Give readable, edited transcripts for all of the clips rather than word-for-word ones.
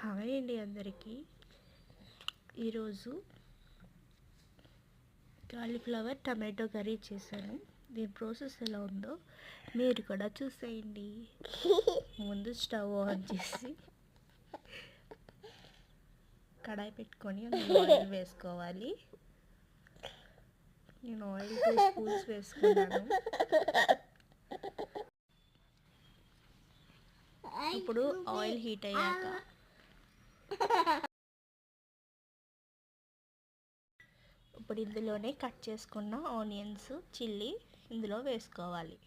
Hi అండి అందరికీ. ఈరోజు కాలీఫ్లవర్ టమాటో కర్రీ చేశాను. దీని ప్రాసెస్ ఎలా ఉందో మీరు కూడా చూసేయండి. ముందు స్టవ్ ఆన్ చేసి కడాయి పెట్టుకొని అందులో ఆయిల్ వేసుకోవాలి. నేను ఆయిల్ 2 స్పూన్స్ వేసుకున్నాను. ఇప్పుడు ఆయిల్ హీట్ అయ్యాక ఇప్పుడు ఇందులోనే కట్ చేసుకున్న ఆనియన్స్, చిల్లీ ఇందులో వేసుకోవాలి.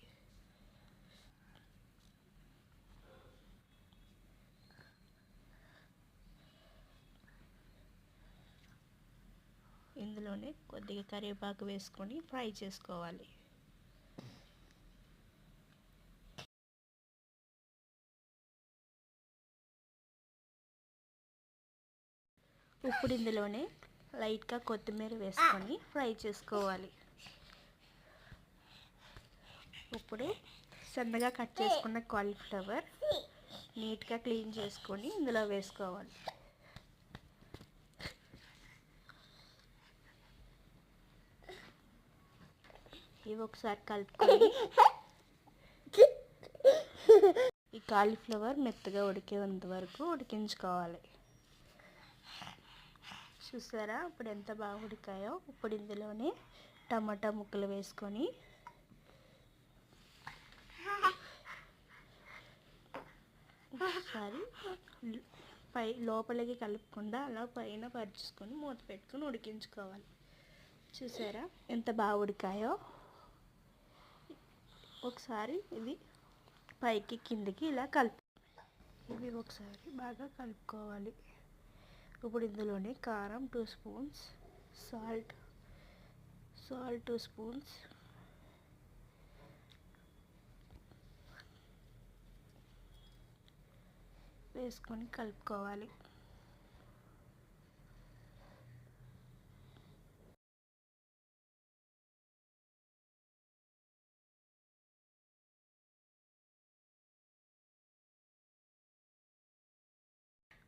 ఇందులోనే కొద్దిగా కరివేపాకు వేసుకొని ఫ్రై చేసుకోవాలి. ఇప్పుడు ఇందులోనే లైట్గా కొత్తిమీర వేసుకొని ఫ్రై చేసుకోవాలి. ఇప్పుడు సన్నగా కట్ చేసుకున్న కాలీఫ్లవర్ నీట్గా క్లీన్ చేసుకొని ఇందులో వేసుకోవాలి. ఇవి ఒకసారి కలుపుకొని ఈ కాలీఫ్లవర్ మెత్తగా ఉడికేంత వరకు ఉడికించుకోవాలి. చూసారా ఇప్పుడు ఎంత బాగా ఉడికాయో. ఇప్పుడు ఇందులోనే టమాటా ముక్కలు వేసుకొని ఒకసారి లోపలికి కలుపుకుండా అలా పైన పరుచుకొని మూత పెట్టుకొని ఉడికించుకోవాలి. చూసారా ఎంత బాగా ఉడికాయో. ఒకసారి ఇది పైకి కిందికి ఇలా ఇవి ఒకసారి బాగా కలుపుకోవాలి. ఇప్పుడు ఇందులోనే కారం 2 స్పూన్స్, సాల్ట్ 2 స్పూన్స్, వేసుకొని కలుపుకోవాలి.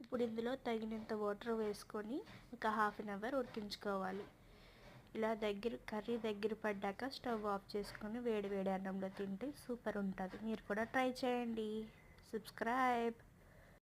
ఇప్పుడు ఇందులో తగినంత వాటర్ వేసుకొని ఒక 1/2 అవర్ ఉడికించుకోవాలి. ఇలా కర్రీ దగ్గర పడ్డాక స్టవ్ ఆఫ్ చేసుకొని వేడి వేడి అన్నంలో తింటే సూపర్ ఉంటుంది. మీరు కూడా ట్రై చేయండి. సబ్స్క్రైబ్.